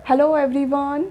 Hello everyone,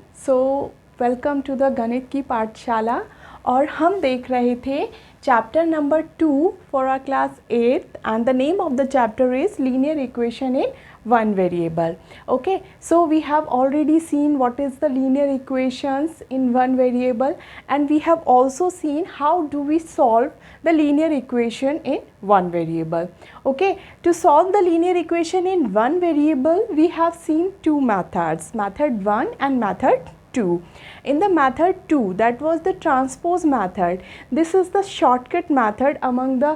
welcome to the गणित की पाठशाला। और हम देख रहे थे chapter number 2 for our class 8 and the name of the chapter is linear equation in one variable. Okay, so we have already seen what is the linear equations in one variable, and we have also seen how do we solve the linear equation in one variable. Okay, to solve the linear equation in one variable we have seen two methods, method 1 and method 2. In the method 2, that was the transpose method. This is the shortcut method among the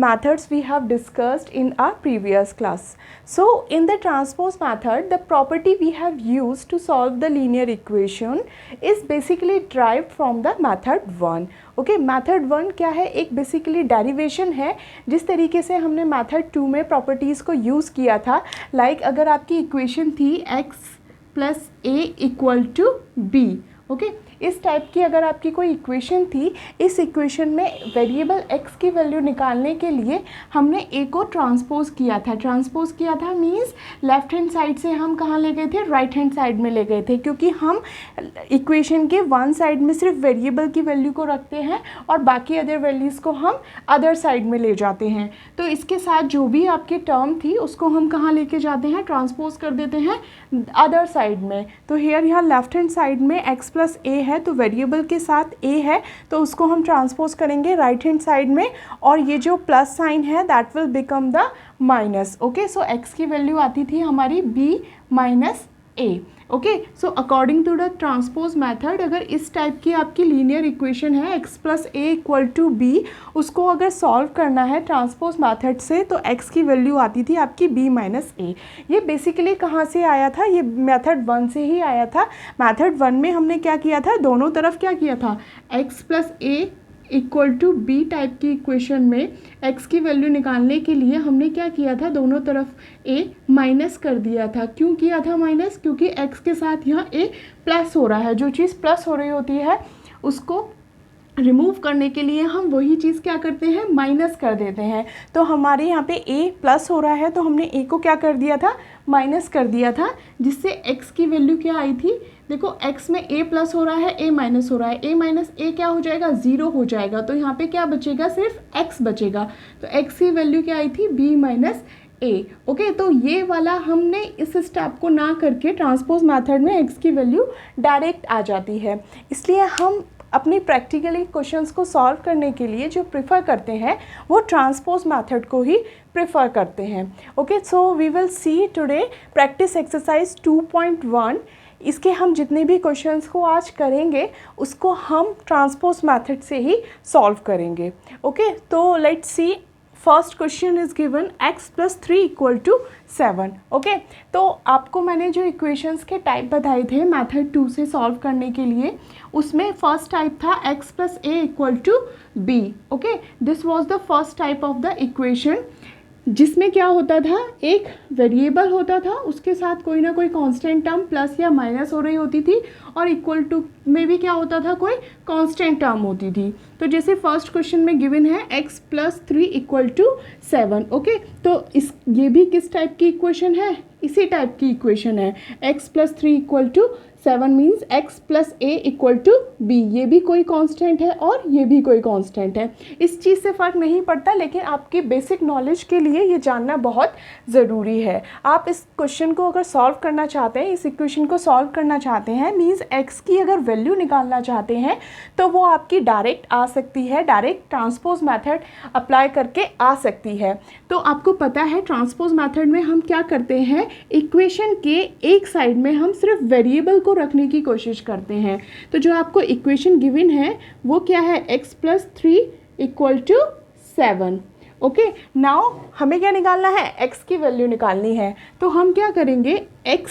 methods we have discussed in our previous class. So in the transpose method, the property we have used to solve the linear equation is basically derived from the method 1. Okay, method 1 क्या है? एक basically derivation है जिस तरीके से हमने method 2 में properties को use किया था. Like अगर आपकी equation थी x plus a equal to b, okay, इस टाइप की अगर आपकी कोई इक्वेशन थी, इस इक्वेशन में वेरिएबल x की वैल्यू निकालने के लिए हमने a को ट्रांसपोज किया था। ट्रांसपोज किया था मीन्स लेफ्ट हैंड साइड से हम कहाँ ले गए थे? राइट हैंड साइड में ले गए थे, क्योंकि हम इक्वेशन के वन साइड में सिर्फ वेरिएबल की वैल्यू को रखते हैं और बाकी अदर वैल्यूज़ को हम अदर साइड में ले जाते हैं। तो इसके साथ जो भी आपकी टर्म थी उसको हम कहाँ लेके जाते हैं? ट्रांसपोज कर देते हैं अदर साइड में। तो हियर यहाँ लेफ्ट हैंड साइड में x प्लस ए है, तो वेरिएबल के साथ a है तो उसको हम ट्रांसपोज करेंगे राइट हैंड साइड में, और ये जो प्लस साइन है that will become the minus. Okay, so x की वैल्यू आती थी हमारी b minus a। Okay, so according to the transpose method, अगर इस टाइप की आपकी लीनियर इक्वेशन है x plus a equal to b, उसको अगर सॉल्व करना है ट्रांसपोज मेथड से तो x की वैल्यू आती थी आपकी b माइनस ए। ये बेसिकली कहाँ से आया था? ये मेथड 1 से ही आया था। मेथड 1 में हमने क्या किया था? दोनों तरफ क्या किया था? x plus a equal to b type की इक्वेशन में x की वैल्यू निकालने के लिए हमने क्या किया था? दोनों तरफ a माइनस कर दिया था। क्यों किया था माइनस? क्योंकि x के साथ यहाँ a प्लस हो रहा है। जो चीज़ प्लस हो रही होती है उसको रिमूव करने के लिए हम वही चीज़ क्या करते हैं? माइनस कर देते हैं। तो हमारे यहाँ पे a प्लस हो रहा है तो हमने a को क्या कर दिया था? माइनस कर दिया था, जिससे x की वैल्यू क्या आई थी? देखो x में a प्लस हो रहा है, a माइनस हो रहा है, a माइनस a क्या हो जाएगा? 0 हो जाएगा। तो यहाँ पे क्या बचेगा? सिर्फ x बचेगा। तो x की वैल्यू क्या आई थी? b minus a। ओके, तो ये वाला हमने इस स्टेप को ना करके ट्रांसपोज मेथड में x की वैल्यू डायरेक्ट आ जाती है। इसलिए हम अपनी प्रैक्टिकली क्वेश्चंस को सॉल्व करने के लिए जो प्रेफर करते हैं वो ट्रांसपोज मेथड को ही प्रेफर करते हैं। Okay, so we will see today practice exercise 2.1। इसके हम जितने भी क्वेश्चंस को आज करेंगे उसको हम ट्रांसपोज मेथड से ही सॉल्व करेंगे। ओके, तो let's see. First question is given x plus 3 equal to 7। Okay, तो आपको मैंने जो इक्वेशंस के टाइप बताए थे मेथड 2 से सॉल्व करने के लिए, उसमें फर्स्ट टाइप था x plus a equal to b. Okay, this was the first type of the equation, जिसमें क्या होता था? एक वेरिएबल होता था, उसके साथ कोई ना कोई कांस्टेंट टर्म प्लस या माइनस हो रही होती थी, और इक्वल टू में भी क्या होता था? कोई कांस्टेंट टर्म होती थी। तो जैसे फर्स्ट क्वेश्चन में गिवन है x plus 3 equal to 7। Okay, तो ये भी किस टाइप की इक्वेशन है? इसी टाइप की इक्वेशन है। x plus 3 equal to 7 means x plus a equal to b. ये भी कोई कांस्टेंट है और ये भी कोई कांस्टेंट है। इस चीज़ से फ़र्क नहीं पड़ता, लेकिन आपकी बेसिक नॉलेज के लिए ये जानना बहुत ज़रूरी है। आप इस क्वेश्चन को अगर सॉल्व करना चाहते हैं, इस इक्वेशन को सॉल्व करना चाहते हैं, मीन्स x की अगर वैल्यू निकालना चाहते हैं तो वो आपकी डायरेक्ट आ सकती है, डायरेक्ट ट्रांसपोज मेथड अप्लाई करके आ सकती है। तो आपको पता है ट्रांसपोज मेथड में हम क्या करते हैं? इक्वेशन के एक साइड में हम सिर्फ वेरिएबल को रखने की कोशिश करते हैं। तो जो आपको इक्वेशन गिवन है वो क्या है? x plus 3 equal to 7। Okay, now हमें क्या निकालना है? x की वैल्यू निकालनी है। तो हम क्या करेंगे? x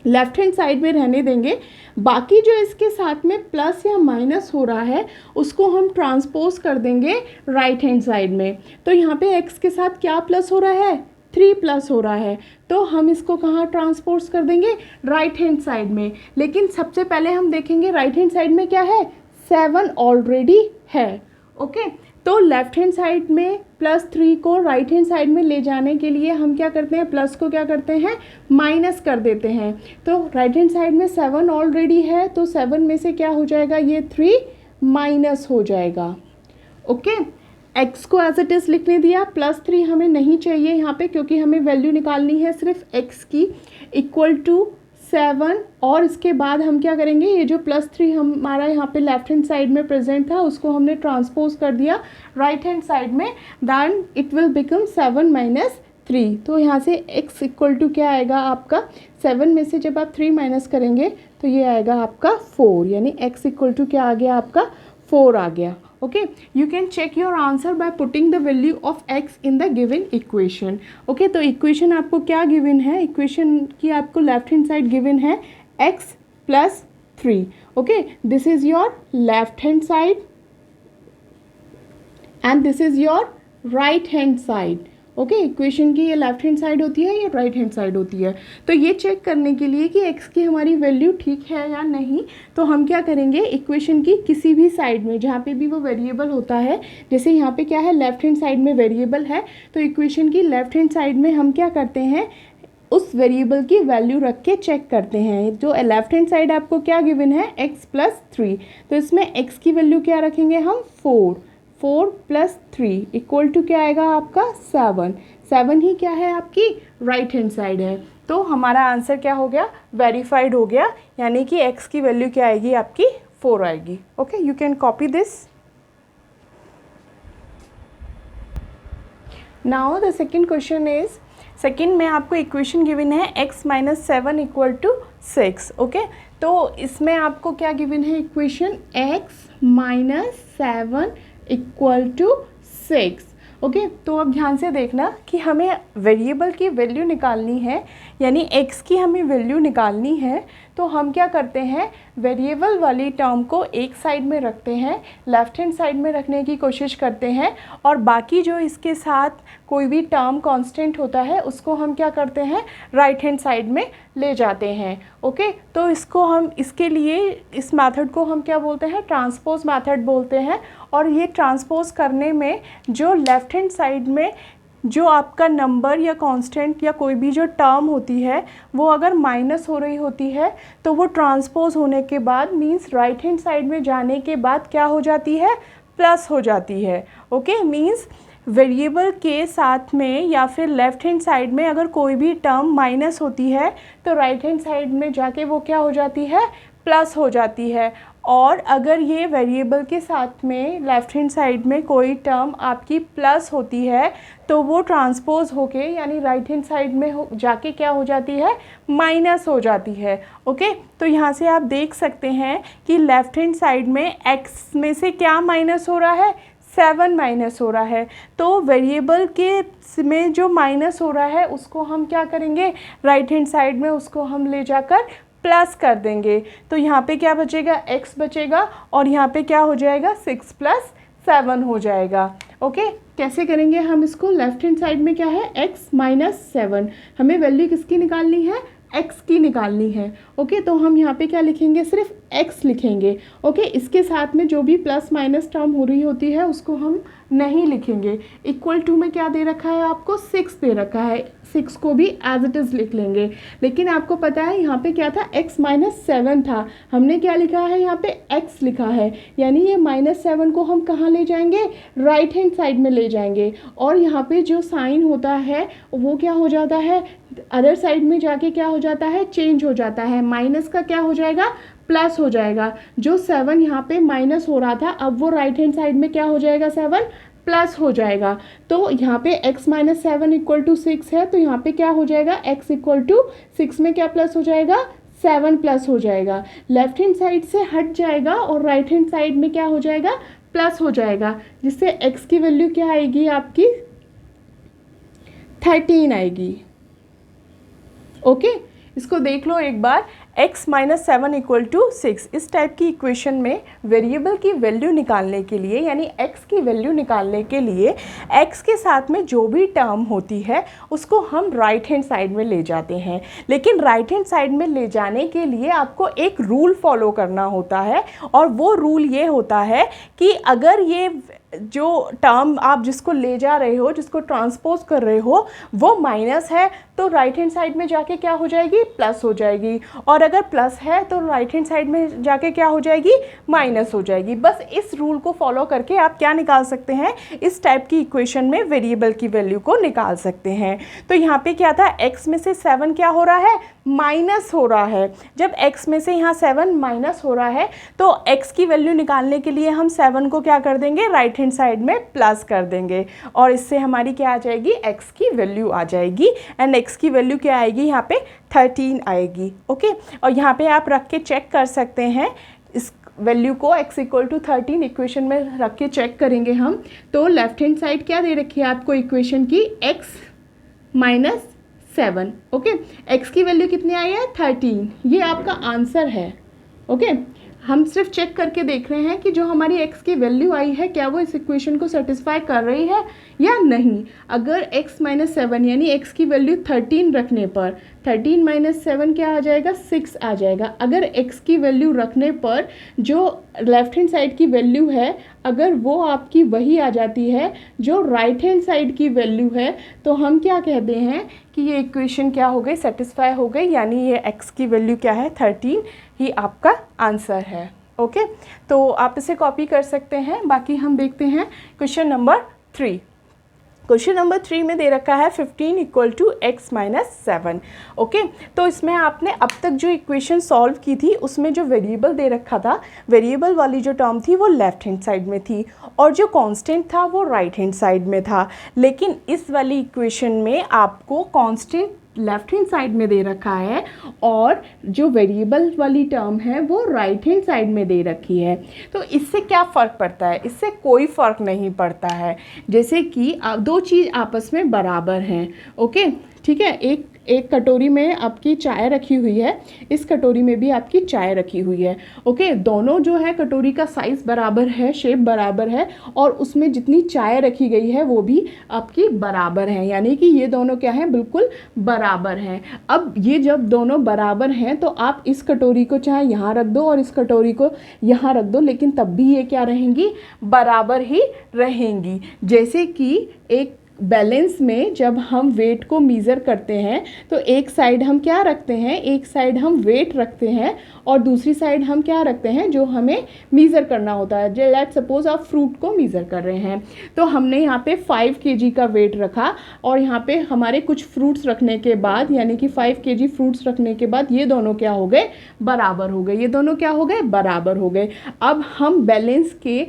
लेफ्ट हैंड साइड में रहने देंगे, बाकी जो इसके साथ में प्लस या माइनस हो रहा है उसको हम ट्रांसपोज कर देंगे राइट हैंड साइड में। तो यहाँ पे x के साथ क्या प्लस हो रहा है? 3 प्लस हो रहा है, तो हम इसको कहाँ ट्रांसपोज कर देंगे? राइट हैंड साइड में। लेकिन सबसे पहले हम देखेंगे राइट हैंड साइड में क्या है? 7 ऑलरेडी है। ओके, तो लेफ्ट हैंड साइड में +3 को राइट हैंड साइड में ले जाने के लिए हम क्या करते हैं, प्लस को क्या करते हैं, माइनस कर देते हैं। तो राइट हैंड साइड में 7 ऑलरेडी है, तो 7 में से क्या हो जाएगा, ये 3 माइनस हो जाएगा। ओके, x को एज इट इज़ लिखने दिया, +3 हमें नहीं चाहिए यहाँ पे क्योंकि हमें वैल्यू निकालनी है सिर्फ x की, इक्वल टू 7। और इसके बाद हम क्या करेंगे, ये जो +3 हमारा यहाँ पे लेफ्ट हैंड साइड में प्रेजेंट था उसको हमने ट्रांसपोज कर दिया राइट हैंड साइड में, then it will become 7 minus 3। तो यहाँ से x इक्वल टू क्या आएगा आपका, 7 में से जब आप 3 माइनस करेंगे तो ये आएगा आपका 4, यानी x इक्वल टू क्या आ गया आपका, 4 आ गया। Okay, you can check your answer by putting the value of x in the given equation. Okay, तो इक्वेशन आपको क्या गिवन है, इक्वेशन की आपको लेफ्ट हैंड साइड गिवन है x + 3। Okay, this is your left hand side and this is your right hand side. Okay, equation की ये left hand side होती है, ये राइट हैंड साइड होती है। तो ये चेक करने के लिए कि x की हमारी वैल्यू ठीक है या नहीं, तो हम क्या करेंगे, इक्वेशन की किसी भी साइड में जहाँ पे भी वो वेरिएबल होता है, जैसे यहाँ पे क्या है, लेफ्ट हैंड साइड में वेरिएबल है, तो इक्वेशन की लेफ्ट हैंड साइड में हम क्या करते हैं, उस वेरिएबल की वैल्यू रख के चेक करते हैं। जो लेफ्ट हैंड साइड आपको क्या गिवन है, x + 3, तो इसमें x की वैल्यू क्या रखेंगे हम, 4 + 3 इक्वल टू क्या आएगा आपका, 7 ही क्या है आपकी राइट हैंड साइड है। तो हमारा आंसर क्या हो गया, वेरीफाइड हो गया, यानी कि x की वैल्यू क्या आएगी आपकी, 4 आएगी। Okay, you can copy this. Now the second question is, second में आपको इक्वेशन गिवन है x - 7 इक्वल टू 6। ओके, तो इसमें आपको क्या गिवन है equation, x - 7 equal to 6। Okay, तो अब ध्यान से देखना कि हमें वेरिएबल की वैल्यू निकालनी है, यानी x की हमें वैल्यू निकालनी है। तो हम क्या करते हैं, वेरिएबल वाली टर्म को एक साइड में रखते हैं, लेफ्ट हैंड साइड में रखने की कोशिश करते हैं, और बाकी जो इसके साथ कोई भी टर्म कांस्टेंट होता है उसको हम क्या करते हैं, राइट हैंड साइड में ले जाते हैं। ओके, तो इसको हम, इसके लिए इस मेथड को हम क्या बोलते हैं, ट्रांसपोज मेथड बोलते हैं। और ये ट्रांसपोज करने में जो लेफ्ट हैंड साइड में जो आपका नंबर या कांस्टेंट या कोई भी जो टर्म होती है वो अगर माइनस हो रही होती है, तो वो ट्रांसपोज होने के बाद मींस राइट हैंड साइड में जाने के बाद क्या हो जाती है, प्लस हो जाती है। ओके, मींस वेरिएबल के साथ में या फिर लेफ्ट हैंड साइड में अगर कोई भी टर्म माइनस होती है तो राइट हैंड साइड में जाके वो क्या हो जाती है, प्लस हो जाती है। और अगर ये वेरिएबल के साथ में लेफ्ट हैंड साइड में कोई टर्म आपकी प्लस होती है तो वो ट्रांसपोज होके यानी राइट हैंड साइड में जाके क्या हो जाती है, माइनस हो जाती है। ओके, तो यहाँ से आप देख सकते हैं कि लेफ्ट हैंड साइड में x में से क्या माइनस हो रहा है, 7 माइनस हो रहा है। तो वेरिएबल के में जो माइनस हो रहा है उसको हम क्या करेंगे, राइट हैंड साइड में उसको हम ले जाकर प्लस कर देंगे। तो यहाँ पे क्या बचेगा, x बचेगा, और यहाँ पे क्या हो जाएगा, 6 + 7 हो जाएगा। ओके, कैसे करेंगे हम इसको, लेफ्ट हैंड साइड में क्या है, x - 7, हमें वैल्यू किसकी निकालनी है, x की निकालनी है। ओके, तो हम यहाँ पे क्या लिखेंगे, सिर्फ x लिखेंगे। ओके, इसके साथ में जो भी प्लस माइनस टर्म हो रही होती है उसको हम नहीं लिखेंगे। इक्वल टू में क्या दे रखा है आपको, 6 दे रखा है, 6 को भी एज इट इज़ लिख लेंगे। लेकिन आपको पता है यहाँ पे क्या था, x - 7 था, हमने क्या लिखा है यहाँ पे, x लिखा है, यानी ये -7 को हम कहाँ ले जाएंगे, राइट हैंड साइड में ले जाएंगे। और यहाँ पे जो साइन होता है वो क्या हो जाता है, अदर साइड में जाके क्या हो जाता है, चेंज हो जाता है, माइनस का क्या हो जाएगा, प्लस हो जाएगा। जो 7 यहाँ पे माइनस हो रहा था अब वो राइट हैंड साइड में क्या हो जाएगा, 7 प्लस हो जाएगा। तो यहाँ पे x - 7 इक्वल टू 6 है, तो यहाँ पे क्या हो जाएगा, x इक्वल टू 6 में क्या प्लस हो जाएगा, 7 प्लस हो जाएगा। लेफ्ट हैंड साइड से हट जाएगा और राइट हैंड साइड में क्या हो जाएगा, प्लस हो जाएगा, जिससे x की वैल्यू क्या आएगी आपकी, 13 आएगी। ओके, इसको देख लो एक बार, x माइनस 7 इक्वल टू 6। इस टाइप की इक्वेशन में वेरिएबल की वैल्यू निकालने के लिए यानी x की वैल्यू निकालने के लिए x के साथ में जो भी टर्म होती है उसको हम राइट हैंड साइड में ले जाते हैं। लेकिन राइट हैंड साइड में ले जाने के लिए आपको एक रूल फॉलो करना होता है और वो रूल ये होता है कि अगर ये जो टर्म आप जिसको ले जा रहे हो, जिसको ट्रांसपोज कर रहे हो, वो माइनस है तो राइट हैंड साइड में जाके क्या हो जाएगी, प्लस हो जाएगी, और अगर प्लस है तो राइट हैंड साइड में जाके क्या हो जाएगी, माइनस हो जाएगी। बस इस रूल को फॉलो करके आप क्या निकाल सकते हैं, इस टाइप की इक्वेशन में वेरिएबल की वैल्यू को निकाल सकते हैं। तो यहाँ पे क्या था, x में से 7 क्या हो रहा है, माइनस हो रहा है। जब x में से यहाँ 7 माइनस हो रहा है तो x की वैल्यू निकालने के लिए हम 7 को क्या कर देंगे, राइट हैंड साइड में प्लस कर देंगे और इससे हमारी क्या आ जाएगी, x की वैल्यू आ जाएगी। एंड x की वैल्यू क्या आएगी, यहाँ पे 13 आएगी। ओके, और यहाँ पे आप रख के चेक कर सकते हैं इस वैल्यू को, x इक्वल टू 13 इक्वेशन में रख के चेक करेंगे हम। तो लेफ्ट हैंड साइड क्या दे रखी है आपको इक्वेशन की, x माइनस 7। ओके, x की वैल्यू कितनी आई है, 13। ये आपका आंसर है। ओके, हम सिर्फ चेक करके देख रहे हैं कि जो हमारी x की वैल्यू आई है क्या वो इस इक्वेशन को सेटिस्फाई कर रही है या नहीं। अगर x माइनस 7 यानी x की वैल्यू 13 रखने पर 13 माइनस 7 क्या आ जाएगा, 6 आ जाएगा। अगर x की वैल्यू रखने पर जो लेफ्ट हैंड साइड की वैल्यू है अगर वो आपकी वही आ जाती है जो राइट हैंड साइड की वैल्यू है, तो हम क्या कहते हैं कि ये इक्वेशन क्या हो गई, सेटिस्फाई हो गई, यानी ये x की वैल्यू क्या है, 13 ही आपका आंसर है। ओके, तो आप इसे कॉपी कर सकते हैं। बाकी हम देखते हैं क्वेश्चन नंबर 3। क्वेश्चन नंबर 3 में दे रखा है 15 equal to x minus 7। Okay, तो इसमें आपने अब तक जो इक्वेशन सॉल्व की थी उसमें जो वेरिएबल दे रखा था, वेरिएबल वाली जो टर्म थी वो लेफ्ट हैंड साइड में थी और जो कांस्टेंट था वो राइट हैंड साइड में था। लेकिन इस वाली इक्वेशन में आपको कांस्टेंट लेफ्ट हैंड साइड में दे रखा है और जो वेरिएबल वाली टर्म है वो राइट हैंड साइड में दे रखी है। तो इससे क्या फ़र्क पड़ता है, इससे कोई फ़र्क नहीं पड़ता है। जैसे कि दो चीज़ आपस में बराबर हैं। ओके, ठीक है, एक कटोरी में आपकी चाय रखी हुई है, इस कटोरी में भी आपकी चाय रखी हुई है। ओके, दोनों जो है कटोरी का साइज़ बराबर है, शेप बराबर है और उसमें जितनी चाय रखी गई है वो भी आपकी बराबर है, यानी कि ये दोनों क्या हैं, बिल्कुल बराबर हैं। अब ये जब दोनों बराबर हैं तो आप इस कटोरी को चाहे यहाँ रख दो और इस कटोरी को यहाँ रख दो, लेकिन तब भी ये क्या रहेंगी, बराबर ही रहेंगी। जैसे कि एक बैलेंस में जब हम वेट को मीज़र करते हैं तो एक साइड हम क्या रखते हैं, एक साइड हम वेट रखते हैं और दूसरी साइड हम क्या रखते हैं जो हमें मीज़र करना होता है। जो लेट्स सपोज आप फ्रूट को मीज़र कर रहे हैं तो हमने यहाँ पे 5 kg का वेट रखा और यहाँ पे हमारे कुछ फ्रूट्स रखने के बाद यानी कि 5 kg फ्रूट्स रखने के बाद ये दोनों क्या हो गए, बराबर हो गए। ये दोनों क्या हो गए, बराबर हो गए। अब हम बैलेंस के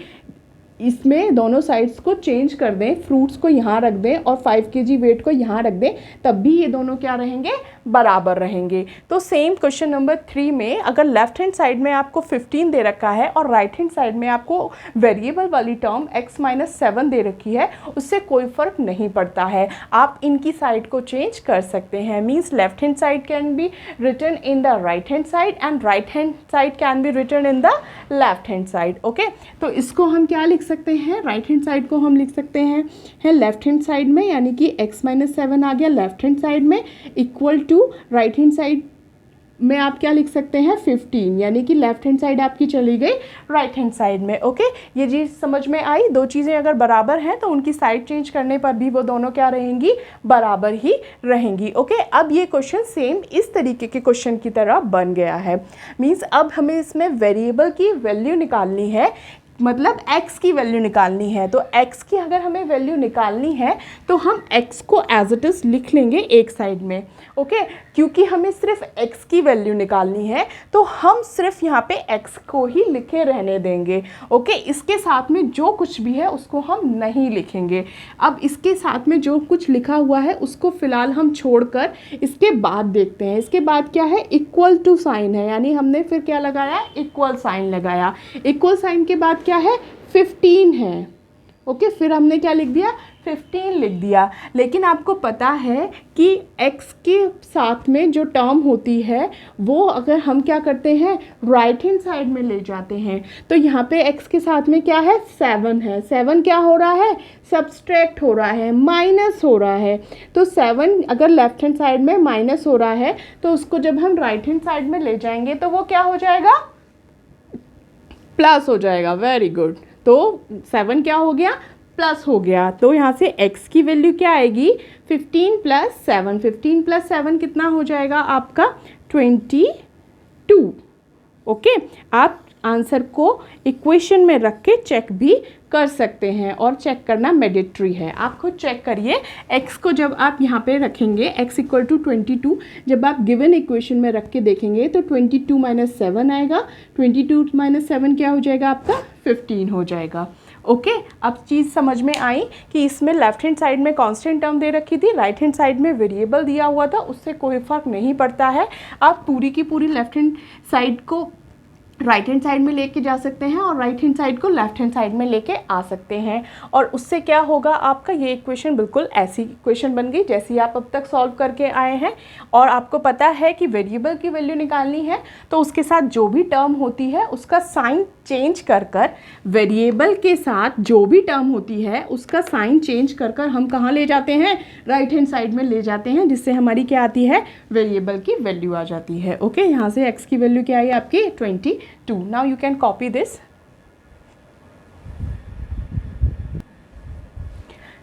इसमें दोनों साइड्स को चेंज कर दें, फ्रूट्स को यहाँ रख दें और 5 kg वेट को यहाँ रख दें, तब भी ये दोनों क्या रहेंगे, बराबर रहेंगे। तो सेम क्वेश्चन नंबर 3 में अगर लेफ्ट हैंड साइड में आपको 15 दे रखा है और राइट हैंड साइड में आपको वेरिएबल वाली टर्म x माइनस 7 दे रखी है, उससे कोई फ़र्क नहीं पड़ता है। आप इनकी साइड को चेंज कर सकते हैं। Means left hand side can be written in the right hand side and right hand side can be written in the left hand side. Okay, तो इसको हम क्या लिख सकते हैं, राइट हैंड साइड को हम लिख सकते हैं लेफ्ट हैंड साइड में, यानी कि x माइनस 7 आ गया लेफ्ट हैंड साइड में, equal to right hand side में आप क्या लिख सकते हैं, 15, यानी कि लेफ्ट हैंड साइड आपकी चली गई राइट हैंड साइड में। ओके, ये चीज़ समझ में आई। दो चीज़ें अगर बराबर हैं तो उनकी साइड चेंज करने पर भी वो दोनों क्या रहेंगी, बराबर ही रहेंगी। ओके, अब ये क्वेश्चन सेम इस तरीके के क्वेश्चन की तरह बन गया है। मीन्स अब हमें इसमें वेरिएबल की वैल्यू निकालनी है, मतलब x की वैल्यू निकालनी है। तो x की अगर हमें वैल्यू निकालनी है तो हम x को एज इट इज़ लिख लेंगे एक साइड में। ओके, क्योंकि हमें सिर्फ x की वैल्यू निकालनी है तो हम सिर्फ यहाँ पे x को ही लिखे रहने देंगे। ओके, इसके साथ में जो कुछ भी है उसको हम नहीं लिखेंगे। अब इसके साथ में जो कुछ लिखा हुआ है उसको फ़िलहाल हम छोड़कर इसके बाद देखते हैं। इसके बाद क्या है, इक्वल टू साइन है, यानी हमने फिर क्या लगाया, इक्वल साइन लगाया। इक्वल साइन के बाद क्या है, 15 है। ओके, फिर हमने क्या लिख दिया, 15 लिख दिया। लेकिन आपको पता है कि x के साथ में जो टर्म होती है वो अगर हम क्या करते हैं, राइट हैंड साइड में ले जाते हैं, तो यहाँ पे x के साथ में क्या है, 7 है। 7 क्या हो रहा है, सब्सट्रैक्ट हो रहा है, माइनस हो रहा है। तो 7 अगर लेफ्ट हैंड साइड में माइनस हो रहा है तो उसको जब हम राइट हैंड साइड में ले जाएंगे तो वो क्या हो जाएगा, प्लस हो जाएगा। Very good. तो 7 क्या हो गया, प्लस हो गया। तो यहाँ से x की वैल्यू क्या आएगी, 15 + 7। 15 + 7 कितना हो जाएगा आपका, 22। ओके, आप आंसर को इक्वेशन में रख के चेक भी कर सकते हैं और चेक करना मैंडेटरी है। आप खुद चेक करिए, x को जब आप यहाँ पे रखेंगे x = 22, जब आप गिवन इक्वेशन में रख के देखेंगे तो 22 - 7 आएगा। 22 - 7 क्या हो जाएगा आपका, 15 हो जाएगा। ओके, अब चीज़ समझ में आई कि इसमें लेफ्ट हैंड साइड में कांस्टेंट टर्म दे रखी थी, राइट हैंड साइड में वेरिएबल दिया हुआ था, उससे कोई फ़र्क नहीं पड़ता है। आप पूरी की पूरी लेफ्ट हैंड साइड को राइट हैंड साइड में लेके जा सकते हैं और राइट हैंड साइड को लेफ्ट हैंड साइड में लेके आ सकते हैं। और उससे क्या होगा, आपका ये इक्वेशन बिल्कुल ऐसी इक्वेशन बन गई जैसी आप अब तक सॉल्व करके आए हैं। और आपको पता है कि वेरिएबल की वैल्यू निकालनी है तो उसके साथ जो भी टर्म होती है उसका साइन चेंज कर कर, वेरिएबल के साथ जो भी टर्म होती है उसका साइन चेंज कर कर हम कहाँ ले जाते हैं, राइट हैंड साइड में ले जाते हैं, जिससे हमारी क्या आती है, वेरिएबल की वैल्यू आ जाती है। ओके, यहाँ से x की वैल्यू क्या आई आपकी, 22। Now you can copy this.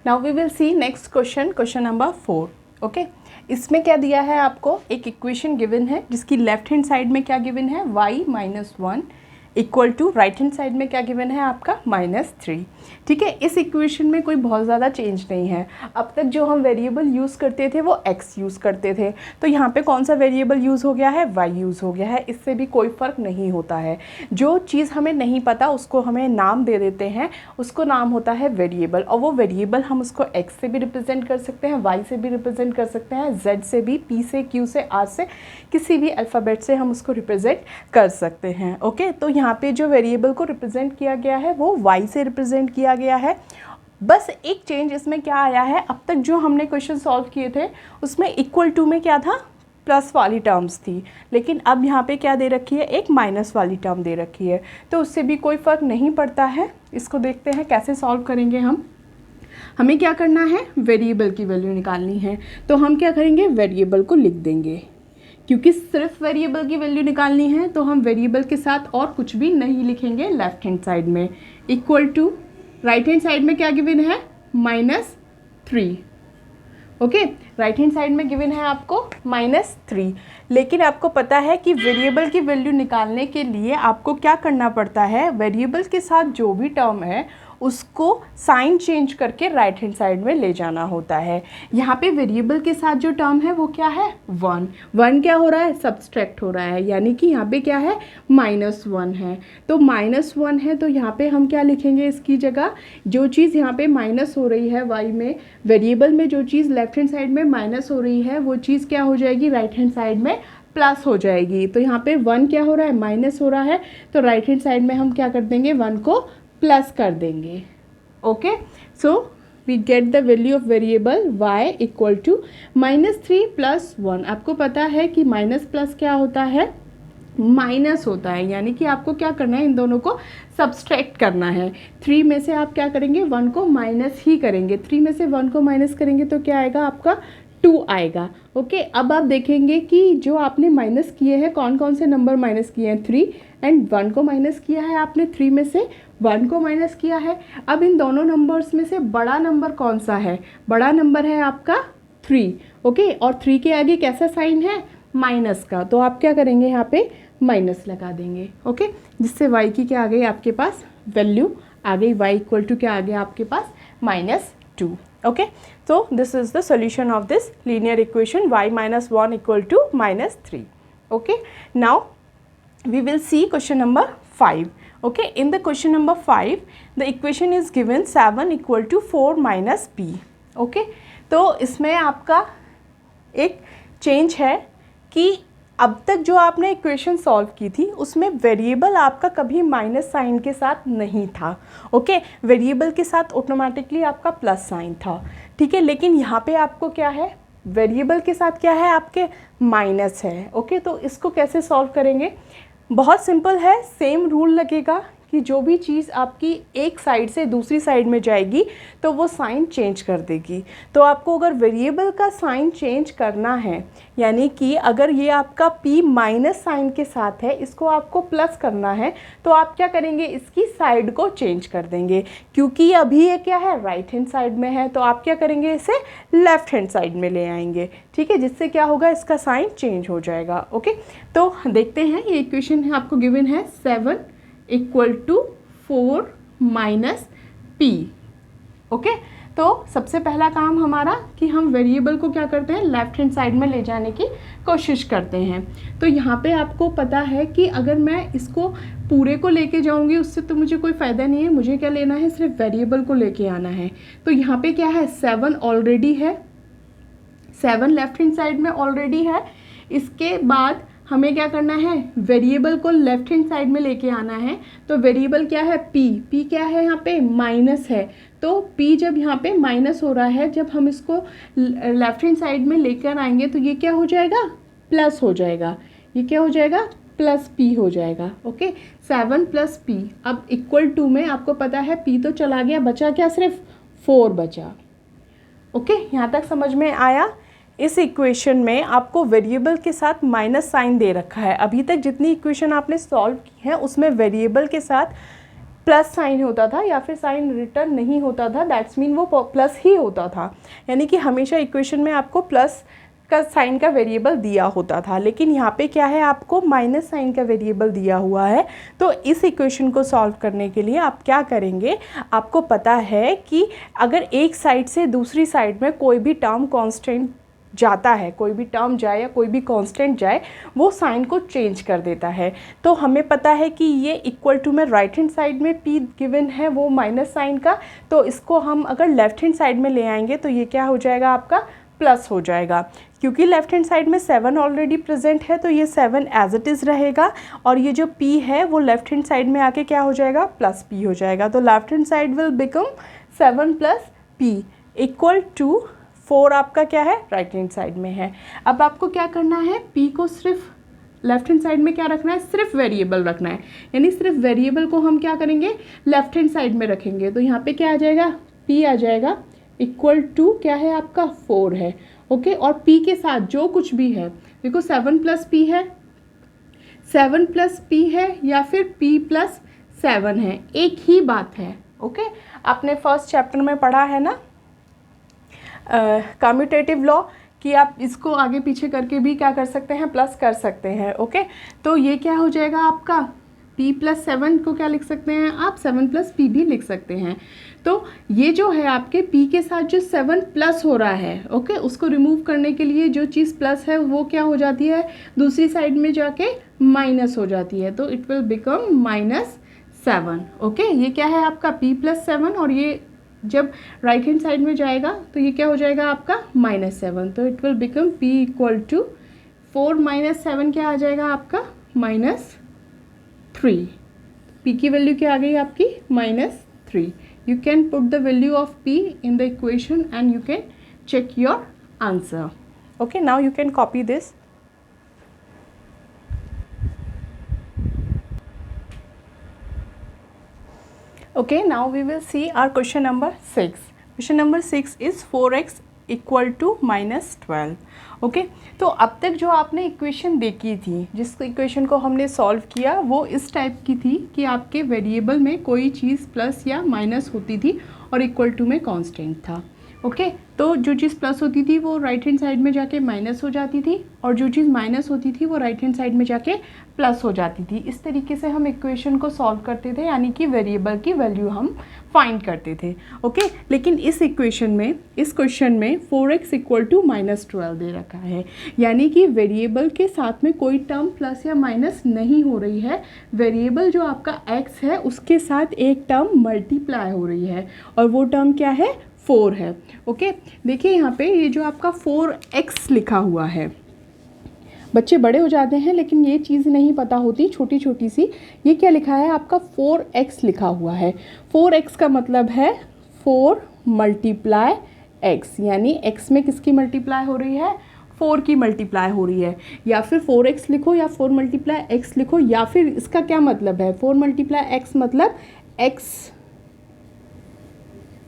Now we will see next question, question number 4. Okay, इसमें क्या दिया है आपको, एक इक्वेशन गिवन है जिसकी लेफ्ट हैंड साइड में क्या गिवन है, y - 1 = राइट हैंड साइड में क्या गिवन है आपका, -3। ठीक है, इस इक्वेशन में कोई बहुत ज़्यादा चेंज नहीं है। अब तक जो हम वेरिएबल यूज़ करते थे वो x यूज़ करते थे, तो यहाँ पे कौन सा वेरिएबल यूज़ हो गया है, y यूज़ हो गया है। इससे भी कोई फ़र्क नहीं होता है। जो चीज़ हमें नहीं पता उसको हमें नाम दे देते हैं, उसको नाम होता है वेरिएबल। और वो वेरिएबल हम उसको x से भी रिप्रेजेंट कर सकते हैं, y से भी रिप्रेजेंट कर सकते हैं, z से भी, p से, q से, r से, किसी भी अल्फ़ाबेट से हम उसको रिप्रेजेंट कर सकते हैं। ओके, तो यहाँ पे जो वेरिएबल को रिप्रेजेंट किया गया है वो y से रिप्रेजेंट किया गया है। बस एक चेंज इसमें क्या आया है, अब तक जो हमने क्वेश्चन सॉल्व किए थे उसमें = में क्या था, प्लस वाली टर्म्स थी, लेकिन अब यहाँ पे क्या दे रखी है, एक माइनस वाली टर्म दे रखी है, तो उससे भी कोई फ़र्क नहीं पड़ता है। इसको देखते हैं कैसे सॉल्व करेंगे हम। हमें क्या करना है, वेरिएबल की वैल्यू निकालनी है, तो हम क्या करेंगे, वेरिएबल को लिख देंगे। क्योंकि सिर्फ वेरिएबल की वैल्यू निकालनी है तो हम वेरिएबल के साथ और कुछ भी नहीं लिखेंगे लेफ्ट हैंड साइड में। = राइट हैंड साइड में क्या गिवन है, -3। ओके, राइट हैंड साइड में गिवन है आपको -3। लेकिन आपको पता है कि वेरिएबल की वैल्यू निकालने के लिए आपको क्या करना पड़ता है, वेरिएबल के साथ जो भी टर्म है उसको साइन चेंज करके राइट हैंड साइड में ले जाना होता है। यहाँ पे वेरिएबल के साथ जो टर्म है वो क्या है, 1। 1 क्या हो रहा है, सब्सट्रैक्ट हो रहा है, यानी कि यहाँ पे क्या है, -1 है। तो -1 है तो यहाँ पे हम क्या लिखेंगे, इसकी जगह जो चीज़ यहाँ पे माइनस हो रही है y में, वेरिएबल में जो चीज़ लेफ्ट हैंड साइड में माइनस हो रही है वो चीज़ क्या हो जाएगी, राइट हैंड साइड में प्लस हो जाएगी। तो यहाँ पे 1 क्या हो रहा है, माइनस हो रहा है, तो राइट हैंड साइड में हम क्या कर देंगे, 1 को प्लस कर देंगे। Okay, so we get the value of variable y = -3 + 1। आपको पता है कि माइनस प्लस क्या होता है, माइनस होता है, यानी कि आपको क्या करना है, इन दोनों को सब्सट्रैक्ट करना है। 3 में से आप क्या करेंगे, 1 को माइनस ही करेंगे। 3 में से 1 को माइनस करेंगे तो क्या आएगा आपका, 2 आएगा। ओके, अब आप देखेंगे कि जो आपने माइनस किए हैं, कौन कौन से नंबर माइनस किए हैं, 3 एंड 1 को माइनस किया है आपने, 3 में से 1 को माइनस किया है। अब इन दोनों नंबर्स में से बड़ा नंबर कौन सा है, बड़ा नंबर है आपका 3। ओके, और 3 के आगे कैसा साइन है, माइनस का, तो आप क्या करेंगे, यहाँ पे माइनस लगा देंगे। ओके, जिससे y की क्या आ गई आपके पास, वैल्यू आ गई, y = क्या आ गया आपके पास, -2। Okay, so this is the solution of this linear equation y - 1 = -3. Okay, now we will see question number 5. Okay, in the question number 5 the equation is given 7 = 4 - b. Okay, तो इसमें आपका एक change है कि अब तक जो आपने इक्वेशन सॉल्व की थी उसमें वेरिएबल आपका कभी माइनस साइन के साथ नहीं था, ओके। वेरिएबल के साथ ऑटोमेटिकली आपका प्लस साइन था, ठीक है। लेकिन यहाँ पे आपको क्या है, वेरिएबल के साथ क्या है, आपके माइनस है, ओके। तो इसको कैसे सॉल्व करेंगे, बहुत सिंपल है, सेम रूल लगेगा कि जो भी चीज़ आपकी एक साइड से दूसरी साइड में जाएगी तो वो साइन चेंज कर देगी। तो आपको अगर वेरिएबल का साइन चेंज करना है, यानी कि अगर ये आपका p माइनस साइन के साथ है, इसको आपको प्लस करना है, तो आप क्या करेंगे, इसकी साइड को चेंज कर देंगे। क्योंकि अभी ये क्या है, राइट हैंड साइड में है, तो आप क्या करेंगे, इसे लेफ्ट हैंड साइड में ले आएंगे, ठीक है। जिससे क्या होगा, इसका साइन चेंज हो जाएगा, ओके। तो देखते हैं, ये इक्वेशन है आपको गिवन है 7 equal to 4 minus p, okay. तो सबसे पहला काम हमारा कि हम वेरिएबल को क्या करते हैं, लेफ्ट हैंड साइड में ले जाने की कोशिश करते हैं। तो यहाँ पे आपको पता है कि अगर मैं इसको पूरे को लेके जाऊँगी उससे तो मुझे कोई फ़ायदा नहीं है, मुझे क्या लेना है, सिर्फ वेरिएबल को लेके आना है। तो यहाँ पे क्या है, 7 ऑलरेडी है, 7 लेफ्ट हैंड साइड में ऑलरेडी है। इसके बाद हमें क्या करना है, वेरिएबल को लेफ्ट हैंड साइड में लेके आना है। तो वेरिएबल क्या है, p क्या है, यहाँ पे माइनस है। तो p जब यहाँ पे माइनस हो रहा है, जब हम इसको लेफ्ट हैंड साइड में लेकर आएंगे तो ये क्या हो जाएगा, प्लस हो जाएगा। ये क्या हो जाएगा, प्लस p हो जाएगा, ओके। 7 प्लस p, अब इक्वल टू में आपको पता है p तो चला गया, बचा क्या, सिर्फ 4 बचा, ओके। यहाँ तक समझ में आया। इस इक्वेशन में आपको वेरिएबल के साथ माइनस साइन दे रखा है। अभी तक जितनी इक्वेशन आपने सॉल्व की है उसमें वेरिएबल के साथ प्लस साइन होता था या फिर साइन रिटर्न नहीं होता था, दैट्स मीन वो प्लस ही होता था, यानी कि हमेशा इक्वेशन में आपको प्लस का साइन का वेरिएबल दिया होता था। लेकिन यहाँ पे क्या है, आपको माइनस साइन का वेरिएबल दिया हुआ है। तो इस इक्वेशन को सॉल्व करने के लिए आप क्या करेंगे, आपको पता है कि अगर एक साइड से दूसरी साइड में कोई भी टर्म कांस्टेंट जाता है, कोई भी टर्म जाए या कोई भी कांस्टेंट जाए, वो साइन को चेंज कर देता है। तो हमें पता है कि ये इक्वल टू में राइट हैंड साइड में p गिवन है वो माइनस साइन का, तो इसको हम अगर लेफ्ट हैंड साइड में ले आएंगे तो ये क्या हो जाएगा, आपका प्लस हो जाएगा। क्योंकि लेफ्ट हैंड साइड में 7 ऑलरेडी प्रेजेंट है तो ये 7 एज इट इज़ रहेगा, और ये जो p है वो लेफ्ट हैंड साइड में आके क्या हो जाएगा, प्लस p हो जाएगा। तो left hand side will become 7 plus p equal to 4 आपका क्या है, राइट हैंड साइड में है। अब आपको क्या करना है, p को सिर्फ लेफ्ट हैंड साइड में क्या रखना है, सिर्फ वेरिएबल रखना है, यानी सिर्फ वेरिएबल को हम क्या करेंगे, लेफ्ट हैंड साइड में रखेंगे। तो यहाँ पे क्या आ जाएगा, p आ जाएगा इक्वल टू क्या है आपका 4 है, ओके। और p के साथ जो कुछ भी है, देखो 7 प्लस p है, 7 प्लस p है या फिर p प्लस 7 है, एक ही बात है, ओके। आपने फर्स्ट चैप्टर में पढ़ा है ना कम्यूटेटिव लॉ, कि आप इसको आगे पीछे करके भी क्या कर सकते हैं, प्लस कर सकते हैं, ओके। तो ये क्या हो जाएगा आपका, p प्लस 7 को क्या लिख सकते हैं आप, 7 प्लस p भी लिख सकते हैं। तो ये जो है आपके p के साथ जो 7 प्लस हो रहा है, ओके, उसको रिमूव करने के लिए जो चीज़ प्लस है वो क्या हो जाती है, दूसरी साइड में जाके माइनस हो जाती है, तो इट विल बिकम -7, ओके। ये क्या है आपका p प्लस 7, और ये जब राइट हैंड साइड में जाएगा तो ये क्या हो जाएगा आपका -7, तो it will become p equal to 4 minus 7 क्या आ जाएगा आपका, -3। p की वैल्यू क्या आ गई आपकी, -3। You can put the value of p in the equation and you can check your answer, okay. Now you can copy this. Okay, now we will see our question number 6. Question number 6 is 4x equal to -12, okay. तो अब तक जो आपने equation देखी थी, जिस equation को हमने सॉल्व किया, वो इस टाइप की थी कि आपके वेरिएबल में कोई चीज़ प्लस या माइनस होती थी और इक्वल टू में कांस्टेंट था, ओके। तो जो चीज़ प्लस होती थी वो राइट हैंड साइड में जाके माइनस हो जाती थी, और जो चीज़ माइनस होती थी वो राइट हैंड साइड में जाके प्लस हो जाती थी। इस तरीके से हम इक्वेशन को सॉल्व करते थे, यानी कि वेरिएबल की वैल्यू हम फाइंड करते थे, ओके। लेकिन इस इक्वेशन में, इस क्वेश्चन में 4x इक्वल टू -12 दे रखा है, यानी कि वेरिएबल के साथ में कोई टर्म प्लस या माइनस नहीं हो रही है। वेरिएबल जो आपका x है उसके साथ एक टर्म मल्टीप्लाई हो रही है, और वो टर्म क्या है, 4 है, ओके। देखिए यहाँ पे ये जो आपका 4x लिखा हुआ है, बच्चे बड़े हो जाते हैं लेकिन ये चीज़ नहीं पता होती, छोटी छोटी सी। ये क्या लिखा है आपका 4x लिखा हुआ है। 4x का मतलब है 4 मल्टीप्लाई x, यानी x में किसकी मल्टीप्लाई हो रही है, 4 की मल्टीप्लाई हो रही है। या फिर 4x लिखो या 4 मल्टीप्लाई x लिखो, या फिर इसका क्या मतलब है 4 मल्टीप्लाई x मतलब x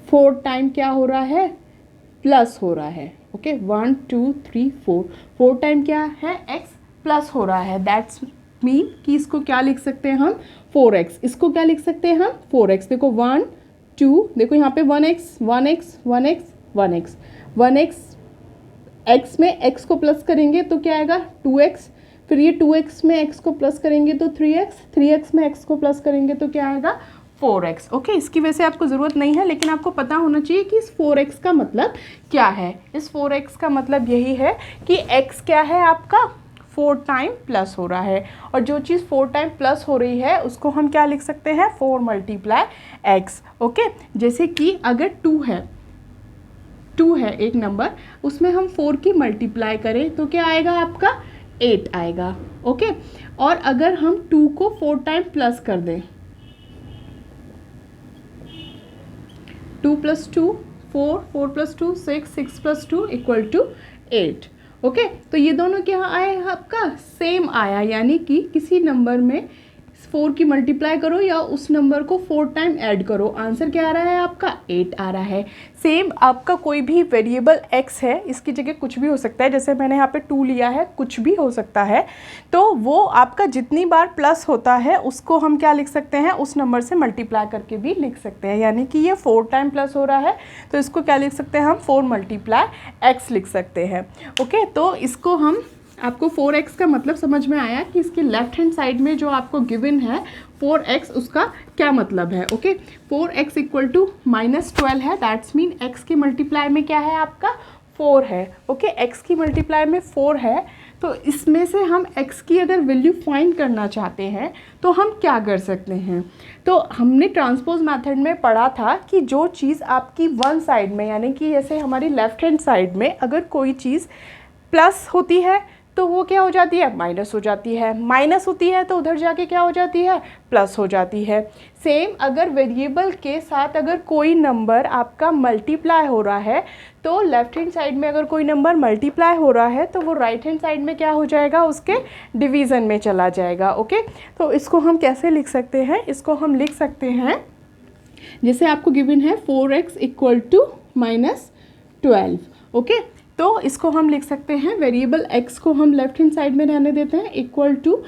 4 टाइम क्या हो रहा है, प्लस हो रहा है। ओके 1 2 3 4, 4 टाइम क्या है x प्लस हो रहा है। दैट्स मीन कि इसको क्या लिख सकते हैं हम 4x, इसको क्या लिख सकते हैं हम 4x। देखो 1 2, देखो यहाँ पे 1x 1x 1x 1x 1x, x में x को प्लस करेंगे तो क्या आएगा 2x, फिर ये 2x में x को प्लस करेंगे तो 3x, 3x में x को प्लस करेंगे तो क्या आएगा 4x। ओके इसकी वजह से आपको ज़रूरत नहीं है, लेकिन आपको पता होना चाहिए कि इस 4x का मतलब क्या है। इस 4x का मतलब यही है कि x क्या है आपका 4 टाइम प्लस हो रहा है, और जो चीज़ 4 टाइम प्लस हो रही है उसको हम क्या लिख सकते हैं 4 मल्टीप्लाई x। ओके जैसे कि अगर 2 है एक नंबर, उसमें हम 4 की मल्टीप्लाई करें तो क्या आएगा आपका 8 आएगा। ओके और अगर हम 2 को 4 टाइम प्लस कर दें, 2 + 2 4, 4 + 2 6, 6 + 2 = 8। ओके तो ये दोनों क्या आए आपका सेम आया, यानी कि किसी नंबर में 4 की मल्टीप्लाई करो या उस नंबर को 4 टाइम ऐड करो, आंसर क्या आ रहा है आपका 8 आ रहा है। सेम आपका कोई भी वेरिएबल x है, इसकी जगह कुछ भी हो सकता है, जैसे मैंने यहाँ पे 2 लिया है, कुछ भी हो सकता है, तो वो आपका जितनी बार प्लस होता है उसको हम क्या लिख सकते हैं उस नंबर से मल्टीप्लाई करके भी लिख सकते हैं। यानी कि ये 4 टाइम प्लस हो रहा है तो इसको क्या लिख सकते हैं हम 4 मल्टीप्लाई x लिख सकते हैं। ओके तो इसको हम, आपको 4x का मतलब समझ में आया कि इसके लेफ्ट हैंड साइड में जो आपको गिवन है 4x, उसका क्या मतलब है। ओके 4x = -12 है, दैट्स मीन x की मल्टीप्लाई में क्या है आपका 4 है। ओके x की मल्टीप्लाई में 4 है, तो इसमें से हम x की अगर वैल्यू फाइंड करना चाहते हैं तो हम क्या कर सकते हैं। तो हमने ट्रांसपोज मेथड में पढ़ा था कि जो चीज़ आपकी वन साइड में, यानी कि जैसे हमारी लेफ्ट हैंड साइड में अगर कोई चीज़ प्लस होती है तो वो क्या हो जाती है माइनस हो जाती है, माइनस होती है तो उधर जाके क्या हो जाती है प्लस हो जाती है। सेम अगर वेरिएबल के साथ अगर कोई नंबर आपका मल्टीप्लाई हो रहा है तो लेफ्ट हैंड साइड में अगर कोई नंबर मल्टीप्लाई हो रहा है तो वो राइट हैंड साइड में क्या हो जाएगा उसके डिवीज़न में चला जाएगा। ओके तो इसको हम कैसे लिख सकते हैं, इसको हम लिख सकते हैं जैसे आपको गिवन है 4x = -12। ओके तो इसको हम लिख सकते हैं, वेरिएबल x को हम लेफ्ट हैंड साइड में रहने देते हैं, इक्वल टू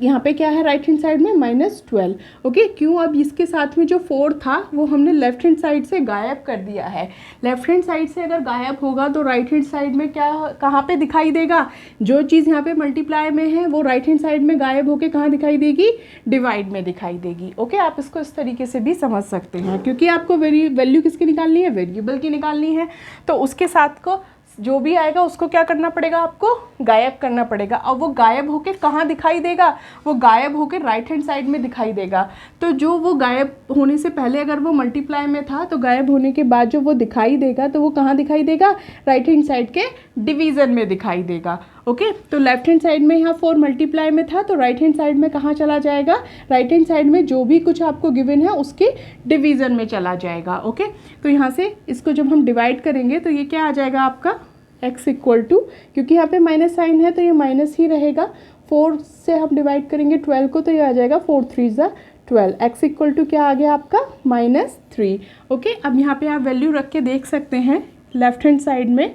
यहाँ पे क्या है राइट हैंड साइड में -12। ओके क्यों, अब इसके साथ में जो 4 था वो हमने लेफ्ट हैंड साइड से गायब कर दिया है। लेफ्ट हैंड साइड से अगर गायब होगा तो राइट हैंड साइड में क्या कहाँ पे दिखाई देगा, जो चीज़ यहाँ पे मल्टीप्लाई में है वो राइट हैंड साइड में गायब होके कहाँ दिखाई देगी, डिवाइड में दिखाई देगी। ओके आप इसको इस तरीके से भी समझ सकते हैं, क्योंकि आपको वैल्यू किसकी निकालनी है, वेरिएबल की निकालनी है, तो उसके साथ को जो भी आएगा उसको क्या करना पड़ेगा, आपको गायब करना पड़ेगा। और वो गायब होके कहाँ दिखाई देगा, वो गायब होके राइट हैंड साइड में दिखाई देगा। तो जो वो गायब होने से पहले अगर वो मल्टीप्लाई में था तो गायब होने के बाद जो वो दिखाई देगा तो वो कहाँ दिखाई देगा, राइट हैंड साइड के डिवीज़न में दिखाई देगा। ओके तो लेफ्ट हैंड साइड में यहाँ 4 मल्टीप्लाई में था तो राइट हैंड साइड में कहाँ चला जाएगा, राइट हैंड साइड में जो भी कुछ आपको गिवन है उसके डिवीज़न में चला जाएगा। ओके तो यहाँ से इसको जब हम डिवाइड करेंगे तो ये क्या आ जाएगा आपका x = क्योंकि यहाँ पे माइनस साइन है तो ये माइनस ही रहेगा। 4 से हम डिवाइड करेंगे 12 को तो ये आ जाएगा 4 3 12। x = क्या आ गया आपका -3। ओके अब यहाँ पे आप वैल्यू रख के देख सकते हैं, लेफ्ट हैंड साइड में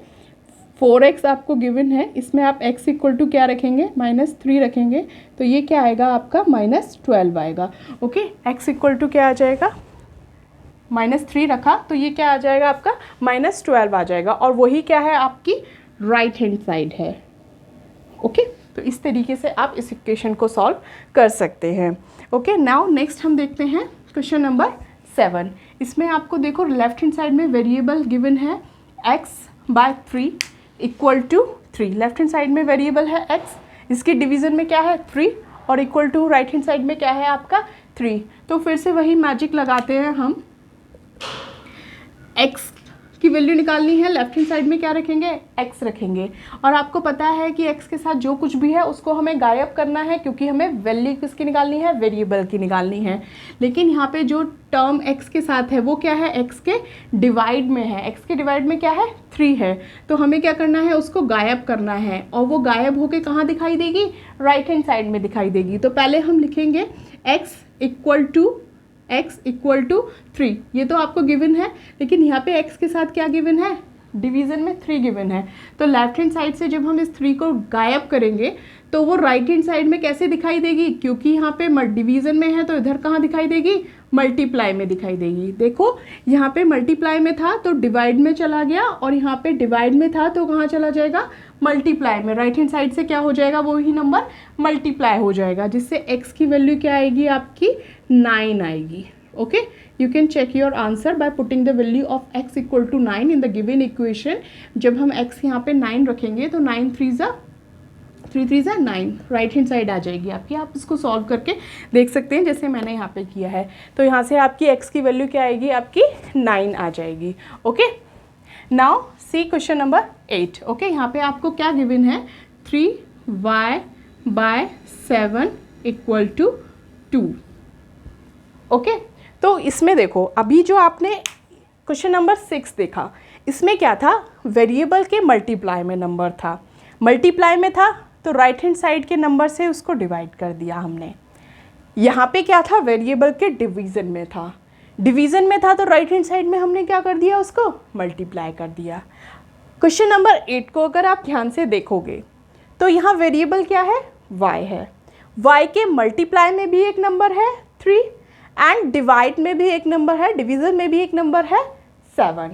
4x आपको गिवन है, इसमें आप x = क्या रखेंगे -3 रखेंगे तो ये क्या आएगा आपका -12 आएगा। ओके x = क्या आ जाएगा -3 रखा तो ये क्या आ जाएगा आपका -12 आ जाएगा, और वही क्या है आपकी राइट हैंड साइड है। ओके तो इस तरीके से आप इस इक्वेशन को सॉल्व कर सकते हैं। ओके नाउ नेक्स्ट हम देखते हैं क्वेश्चन नंबर 7। इसमें आपको देखो लेफ्ट हैंड साइड में वेरिएबल गिवन है x/3 = 3। लेफ्ट हैंड साइड में वेरिएबल है x, इसके डिवीज़न में क्या है 3 और equal to right hand side में क्या है आपका 3। तो फिर से वही मैजिक लगाते हैं हम, x की वैल्यू निकालनी है, लेफ्ट हैंड साइड में क्या रखेंगे, x रखेंगे। और आपको पता है कि x के साथ जो कुछ भी है उसको हमें गायब करना है, क्योंकि हमें वैल्यू किसकी निकालनी है, वेरिएबल की निकालनी है। लेकिन यहाँ पे जो टर्म x के साथ है वो क्या है, x के डिवाइड में है। x के डिवाइड में क्या है, 3 है। तो हमें क्या करना है, उसको गायब करना है। और वो गायब होके कहाँ दिखाई देगी, राइट हैंड साइड में दिखाई देगी। तो पहले हम लिखेंगे x इक्वल टू 3। ये तो आपको गिवन है, लेकिन यहाँ पे x के साथ क्या गिवन है, डिवीज़न में 3 गिवन है। तो लेफ्ट हैंड साइड से जब हम इस 3 को गायब करेंगे तो वो राइट हैंड साइड में कैसे दिखाई देगी, क्योंकि यहाँ पे डिवीज़न में है तो इधर कहाँ दिखाई देगी, मल्टीप्लाई में दिखाई देगी। देखो यहाँ पे मल्टीप्लाई में था तो डिवाइड में चला गया, और यहाँ पे डिवाइड में था तो कहाँ चला जाएगा, मल्टीप्लाई में। राइट हैंड साइड से क्या हो जाएगा, वो ही नंबर मल्टीप्लाई हो जाएगा, जिससे x की वैल्यू क्या आएगी, आपकी 9 आएगी। Okay, you can check your answer by putting the value of x equal to 9 in the given equation. जब हम x यहाँ पे 9 रखेंगे तो 9 3 ज़ा 9, राइट हैंड साइड आ जाएगी आपकी। आप इसको सॉल्व करके देख सकते हैं जैसे मैंने यहाँ पे किया है। तो यहाँ से आपकी x की वैल्यू क्या आएगी, आपकी 9 आ जाएगी। Okay, now see question number 8। Okay, यहाँ पे आपको क्या गिवन है, 3y/7 इक्वल टू 2। ओके, तो इसमें देखो अभी जो आपने क्वेश्चन नंबर 6 देखा, इसमें क्या था, वेरिएबल के मल्टीप्लाई में नंबर था। मल्टीप्लाई में था तो राइट हैंड साइड के नंबर से उसको डिवाइड कर दिया हमने। यहाँ पे क्या था, वेरिएबल के डिवीज़न में था। डिवीज़न में था तो राइट हैंड साइड में हमने क्या कर दिया, उसको मल्टीप्लाई कर दिया। क्वेश्चन नंबर 8 को अगर आप ध्यान से देखोगे तो यहाँ वेरिएबल क्या है, y है। y के मल्टीप्लाई में भी एक नंबर है 3 एंड डिवाइड में भी एक नंबर है, डिवीज़न में भी एक नंबर है 7।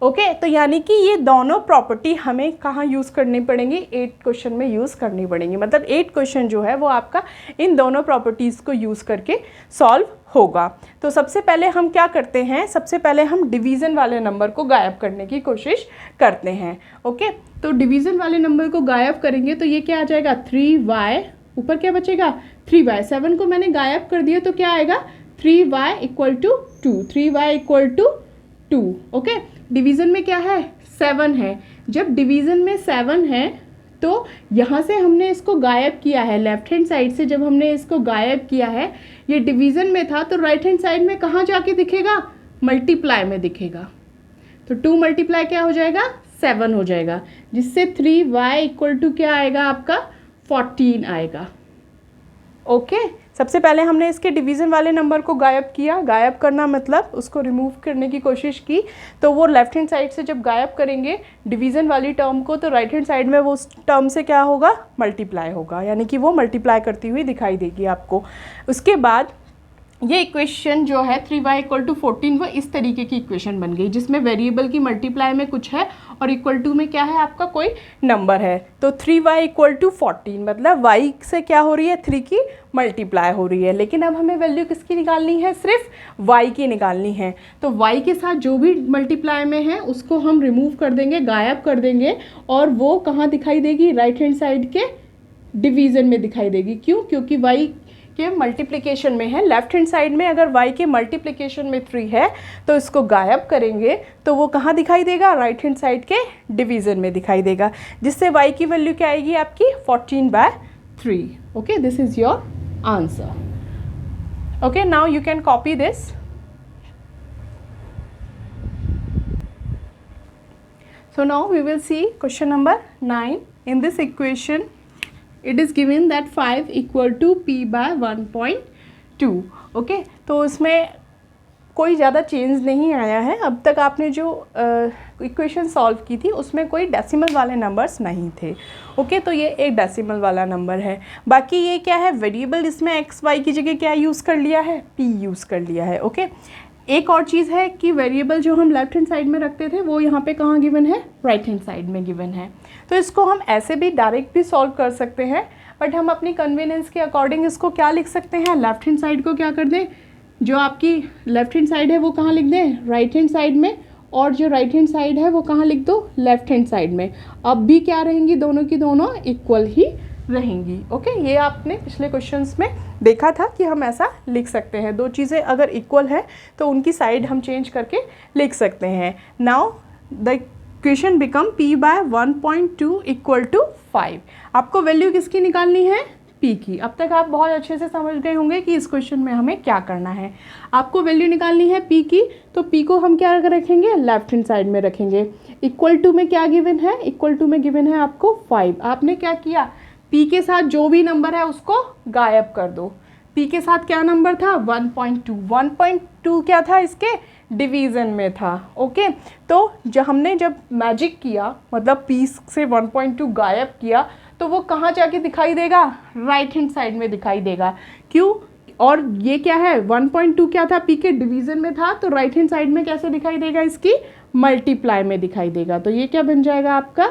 ओके, तो यानी कि ये दोनों प्रॉपर्टी हमें कहाँ यूज़ करनी पड़ेंगी, 8 क्वेश्चन में यूज़ करनी पड़ेंगी। मतलब 8 क्वेश्चन जो है वो आपका इन दोनों प्रॉपर्टीज़ को यूज़ करके सॉल्व होगा। तो सबसे पहले हम क्या करते हैं, सबसे पहले हम डिवीज़न वाले नंबर को गायब करने की कोशिश करते हैं। ओके, तो डिवीज़न वाले नंबर को गायब करेंगे तो ये क्या आ जाएगा, 3y, ऊपर क्या बचेगा, 3y। 7 को मैंने गायब कर दिया तो क्या आएगा, 3y equal to 2, 3y equal to 2। Okay, division में क्या है, 7 है। जब डिवीज़न में 7 है तो यहाँ से हमने इसको गायब किया है, लेफ्ट हैंड साइड से जब हमने इसको गायब किया है, ये डिवीज़न में था तो राइट हैंड साइड में कहाँ जाके दिखेगा, मल्टीप्लाई में दिखेगा। तो 2 मल्टीप्लाई क्या हो जाएगा, 7 हो जाएगा, जिससे 3y इक्वल टू क्या आएगा, आपका 14 आएगा। ओके, सबसे पहले हमने इसके डिवीज़न वाले नंबर को गायब किया। गायब करना मतलब उसको रिमूव करने की कोशिश की। तो वो लेफ्ट हैंड साइड से जब गायब करेंगे डिवीज़न वाली टर्म को तो राइट हैंड साइड में वो उस टर्म से क्या होगा, मल्टीप्लाई होगा, यानी कि वो मल्टीप्लाई करती हुई दिखाई देगी आपको। उसके बाद ये इक्वेशन जो है 3y इक्वल टू 14 वो इस तरीके की इक्वेशन बन गई, जिसमें वेरिएबल की मल्टीप्लाई में कुछ है और इक्वल टू में क्या है, आपका कोई नंबर है। तो 3y इक्वल टू 14 मतलब y से क्या हो रही है, 3 की मल्टीप्लाई हो रही है। लेकिन अब हमें वैल्यू किसकी निकालनी है, सिर्फ y की निकालनी है। तो y के साथ जो भी मल्टीप्लाई में है उसको हम रिमूव कर देंगे, गायब कर देंगे, और वो कहाँ दिखाई देगी, राइट हैंड साइड के डिवीज़न में दिखाई देगी। क्यों, क्योंकि y के मल्टीप्लिकेशन में है। लेफ्ट हैंड साइड में अगर y के मल्टीप्लिकेशन में 3 है तो इसको गायब करेंगे तो वो कहाँ दिखाई देगा, राइट हैंड साइड के डिवीज़न में दिखाई देगा, जिससे y की वैल्यू क्या आएगी, आपकी 14/3। Okay, this is your answer. Okay, now you can copy this. So now we will see question number 9. In this equation it is given that 5 equal to p/1.2. Okay, तो इसमें कोई ज़्यादा change नहीं आया है। अब तक आपने जो इक्वेशन सॉल्व की थी उसमें कोई डेसिमल वाले नंबर्स नहीं थे। ओके, तो ये एक डेसिमल वाला नंबर है। बाकी ये क्या है, वेरिएबल, इसमें एक्स वाई की जगह क्या यूज़ कर लिया है, p यूज़ कर लिया है। ओके, एक और चीज़ है कि वेरिएबल जो हम लेफ्ट हैंड साइड में रखते थे वो यहाँ पे कहाँ गिवन है, राइट हैंड साइड में गिवन है। तो इसको हम ऐसे भी डायरेक्ट भी सॉल्व कर सकते हैं, बट हम अपनी कन्वीनियंस के अकॉर्डिंग इसको क्या लिख सकते हैं, लेफ्ट हैंड साइड को क्या कर दें, जो आपकी लेफ्ट हैंड साइड है वो कहाँ लिख दें, राइट हैंड साइड में, और जो राइट हैंड साइड है वो कहाँ लिख दो, लेफ्ट हैंड साइड में। अब भी क्या रहेंगी, दोनों की दोनों इक्वल ही रहेंगी। ओके, ये आपने पिछले क्वेश्चंस में देखा था कि हम ऐसा लिख सकते हैं, दो चीज़ें अगर इक्वल है तो उनकी साइड हम चेंज करके लिख सकते हैं। Now the equation become p by 1.2 equal to 5। आपको वैल्यू किसकी निकालनी है, p की। अब तक आप बहुत अच्छे से समझ गए होंगे कि इस क्वेश्चन में हमें क्या करना है। आपको वैल्यू निकालनी है p की, तो p को हम क्या रखेंगे, लेफ्ट हैंड साइड में रखेंगे। इक्वल टू में क्या गिवन है, इक्वल टू में गिवन है आपको 5। आपने क्या किया, p के साथ जो भी नंबर है उसको गायब कर दो। p के साथ क्या नंबर था, 1.2। 1.2 क्या था, इसके डिवीज़न में था। ओके, तो हमने जब मैजिक किया, मतलब p से 1.2 गायब किया, तो वो कहाँ जाके दिखाई देगा, राइट हैंड साइड में दिखाई देगा। क्यों, और ये क्या है, 1.2 क्या था, p के डिवीज़न में था, तो राइट हैंड साइड में कैसे दिखाई देगा, इसकी मल्टीप्लाई में दिखाई देगा। तो ये क्या बन जाएगा आपका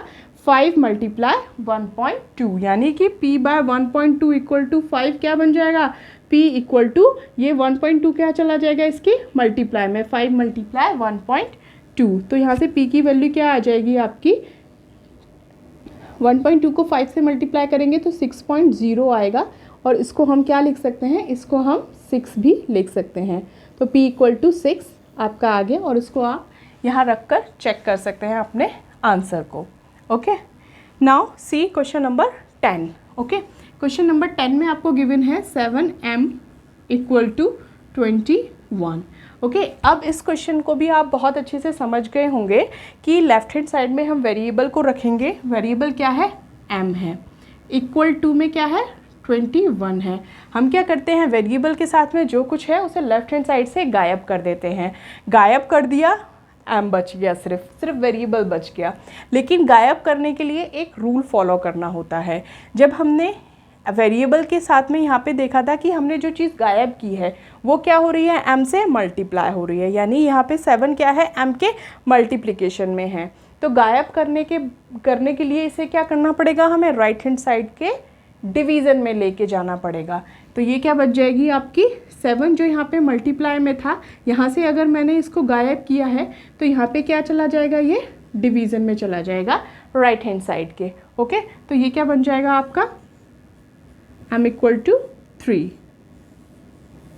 5 मल्टीप्लाई 1.2, यानी कि p बाय 1.2 इक्वल टू 5 क्या बन जाएगा, p इक्वल टू ये 1.2 क्या चला जाएगा इसकी मल्टीप्लाई में, 5 मल्टीप्लाई 1.2। तो यहाँ से p की वैल्यू क्या आ जाएगी आपकी, 1.2 को 5 से मल्टीप्लाई करेंगे तो 6.0 आएगा, और इसको हम क्या लिख सकते हैं, इसको हम 6 भी लिख सकते हैं। तो p इक्वल टू 6 आपका आ गया, और इसको आप यहाँ रख कर चेक कर सकते हैं अपने आंसर को। Okay, now see question number 10। Okay, question number 10 में आपको गिवन है 7m इक्वल टू 21। ओके, अब इस क्वेश्चन को भी आप बहुत अच्छे से समझ गए होंगे कि लेफ्ट हैंड साइड में हम वेरिएबल को रखेंगे। वेरिएबल क्या है, m है। इक्वल टू में क्या है, 21 है। हम क्या करते हैं, वेरिएबल के साथ में जो कुछ है उसे लेफ्ट हैंड साइड से गायब कर देते हैं। गायब कर दिया, m बच गया, सिर्फ वेरिएबल बच गया। लेकिन गायब करने के लिए एक रूल फॉलो करना होता है। जब हमने वेरिएबल के साथ में यहाँ पे देखा था कि हमने जो चीज़ गायब की है वो क्या हो रही है, m से मल्टीप्लाई हो रही है, यानी यहाँ पे 7 क्या है, m के मल्टीप्लिकेशन में है। तो गायब करने के लिए इसे क्या करना पड़ेगा, हमें राइट हैंड साइड के डिवीज़न में लेके जाना पड़ेगा। तो ये क्या बच जाएगी आपकी 7, जो यहाँ पे मल्टीप्लाई में था, यहाँ से अगर मैंने इसको गायब किया है तो यहाँ पे क्या चला जाएगा, ये डिवीज़न में चला जाएगा राइट हैंड साइड के। ओके, तो ये क्या बन जाएगा आपका m इक्वल टू 3।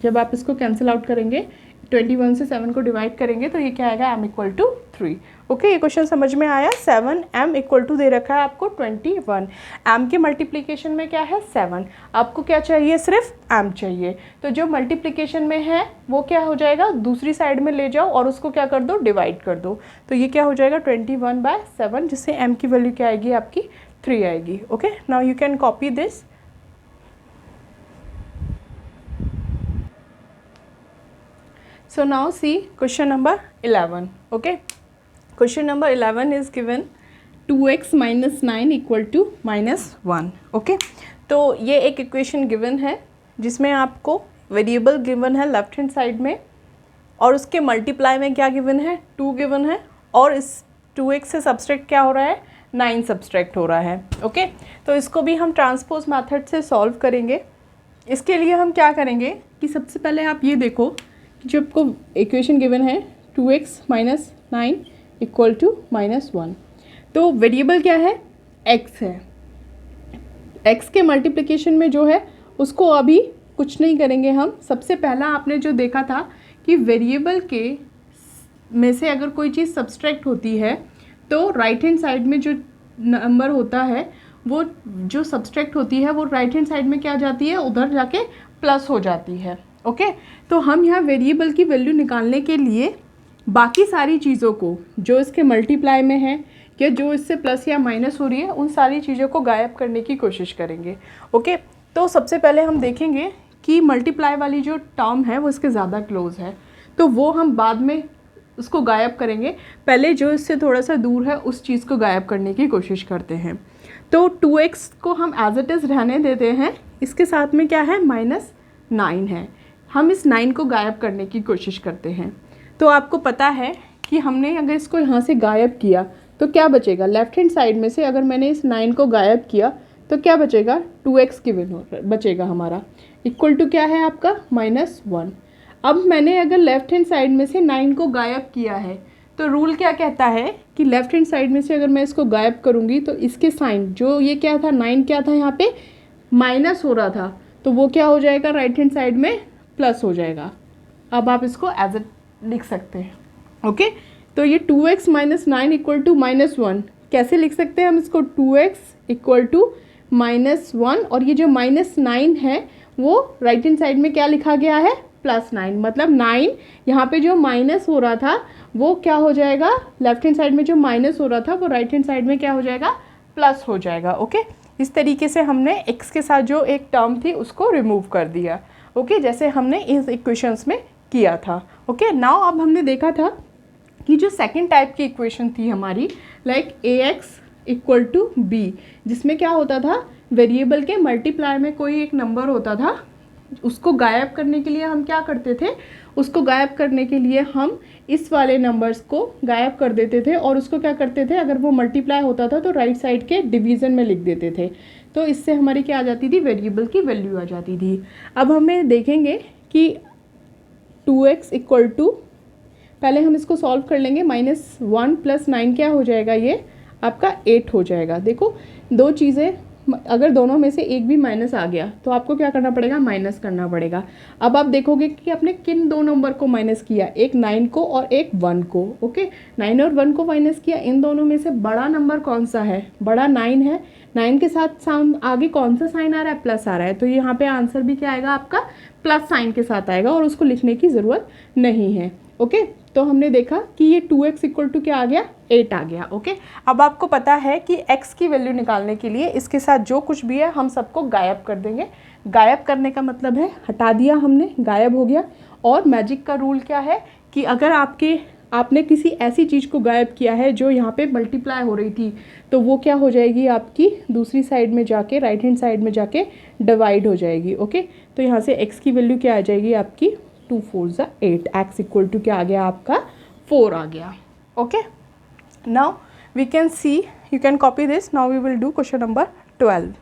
जब आप इसको कैंसिल आउट करेंगे, 21 से 7 को डिवाइड करेंगे, तो ये क्या आएगा, m इक्वल टू 3। ओके, ये क्वेश्चन समझ में आया। 7m इक्वल टू दे रखा है आपको 21। m के मल्टीप्लिकेशन में क्या है, 7। आपको क्या चाहिए, सिर्फ m चाहिए। तो जो मल्टीप्लिकेशन में है वो क्या हो जाएगा, दूसरी साइड में ले जाओ और उसको क्या कर दो, डिवाइड कर दो। तो ये क्या हो जाएगा 21/7, जिससे m की वैल्यू क्या आएगी आपकी 3 आएगी। Okay, now you can copy this. So now see question number 11. Okay, question number 11 is given 2x minus 9 equal to -1. Okay, तो ये एक इक्वेशन गिवन है जिसमें आपको वेरिएबल गिवन है लेफ्ट हैंड साइड में, और उसके मल्टीप्लाई में क्या गिवन है, 2 गिवन है, और इस 2x से सब्सट्रैक्ट क्या हो रहा है, 9 सब्सट्रैक्ट हो रहा है। ओके, तो इसको भी हम ट्रांसपोज मेथड से सॉल्व करेंगे। इसके लिए हम क्या करेंगे कि सबसे पहले आप ये देखो कि जो आपको इक्वेशन गिवन है 2x माइनस 9 इक्वल टू -1, तो वेरिएबल क्या है, x है। x के मल्टीप्लिकेशन में जो है उसको अभी कुछ नहीं करेंगे हम। सबसे पहला आपने जो देखा था कि वेरिएबल के में से अगर कोई चीज़ सब्सट्रैक्ट होती है तो राइट हैंड साइड में जो नंबर होता है, वो जो सब्सट्रैक्ट होती है वो राइट हैंड साइड में क्या जाती है, उधर जाके प्लस हो जाती है। ओके, तो हम यहाँ वेरिएबल की वैल्यू निकालने के लिए बाकी सारी चीज़ों को जो इसके मल्टीप्लाई में है या जो इससे प्लस या माइनस हो रही है, उन सारी चीज़ों को गायब करने की कोशिश करेंगे। ओके, तो सबसे पहले हम देखेंगे कि मल्टीप्लाई वाली जो टर्म है वो इसके ज़्यादा क्लोज है, तो वो हम बाद में उसको गायब करेंगे। पहले जो इससे थोड़ा सा दूर है उस चीज़ को गायब करने की कोशिश करते हैं। तो 2x को हम एज इट इज़ रहने देते हैं, इसके साथ में क्या है, -9 है। हम इस 9 को गायब करने की कोशिश करते हैं। तो आपको पता है कि हमने अगर इसको यहाँ से गायब किया तो क्या बचेगा, लेफ्ट हैंड साइड में से अगर मैंने इस 9 को गायब किया तो क्या बचेगा, 2x गिवन बचेगा हमारा, इक्वल टू क्या है आपका -1। अब मैंने अगर लेफ्ट हैंड साइड में से 9 को गायब किया है तो रूल क्या कहता है कि लेफ्ट हैंड साइड में से अगर मैं इसको गायब करूँगी तो इसके साइन जो ये क्या था, 9 क्या था यहाँ पे माइनस हो रहा था, तो वो क्या हो जाएगा, राइट हैंड साइड में प्लस हो जाएगा। अब आप इसको एज इट लिख सकते हैं। ओके, तो ये 2x माइनस 9 इक्वल टू -1, कैसे लिख सकते हैं हम इसको? 2x इक्वल टू -1, और ये जो -9 है वो राइट हैंड साइड में क्या लिखा गया है? +9, मतलब 9 यहाँ पे जो माइनस हो रहा था वो क्या हो जाएगा? लेफ्ट हैंड साइड में जो माइनस हो रहा था वो राइट हैंड साइड में क्या हो जाएगा? प्लस हो जाएगा। ओके, इस तरीके से हमने x के साथ जो एक टर्म थी उसको रिमूव कर दिया। ओके, जैसे हमने इस इक्वेशंस में किया था। ओके, नाउ अब हमने देखा था कि जो सेकंड टाइप की इक्वेशन थी हमारी, like ax equal to b, जिसमें क्या होता था? वेरिएबल के मल्टीप्लाई में कोई एक नंबर होता था, उसको गायब करने के लिए हम क्या करते थे? उसको गायब करने के लिए हम इस वाले नंबर्स को गायब कर देते थे, और उसको क्या करते थे? अगर वो मल्टीप्लाई होता था तो राइट साइड के डिवीज़न में लिख देते थे, तो इससे हमारी क्या आ जाती थी? वेरिएबल की वैल्यू आ जाती थी। अब हमें देखेंगे कि 2x इक्वल टू, पहले हम इसको सॉल्व कर लेंगे। -1 + 9 क्या हो जाएगा? ये आपका 8 हो जाएगा। देखो, दो चीज़ें, अगर दोनों में से एक भी माइनस आ गया तो आपको क्या करना पड़ेगा? माइनस करना पड़ेगा। अब आप देखोगे कि आपने किन दो नंबर को माइनस किया, एक 9 को और एक 1 को। ओके, 9 और 1 को माइनस किया। इन दोनों में से बड़ा नंबर कौन सा है? बड़ा 9 है। 9 के साथ आगे कौन सा साइन आ रहा है? प्लस आ रहा है, तो यहाँ पे आंसर भी क्या आएगा आपका? प्लस साइन के साथ आएगा, और उसको लिखने की ज़रूरत नहीं है। ओके, तो हमने देखा कि ये 2x इक्वल टू क्या आ गया? 8 आ गया। ओके, अब आपको पता है कि x की वैल्यू निकालने के लिए इसके साथ जो कुछ भी है हम सबको गायब कर देंगे। गायब करने का मतलब है हटा दिया हमने, गायब हो गया। और मैजिक का रूल क्या है कि अगर आपने किसी ऐसी चीज़ को गायब किया है जो यहाँ पे मल्टीप्लाई हो रही थी, तो वो क्या हो जाएगी? आपकी दूसरी साइड में जाके, राइट हैंड साइड में जाके डिवाइड हो जाएगी। ओके, तो यहाँ से x की वैल्यू क्या आ जाएगी आपकी? 2 4 = 8। x इक्वल टू क्या आ गया आपका? 4 आ गया। Okay, now we can see, you can copy this. Now we will do question number 12।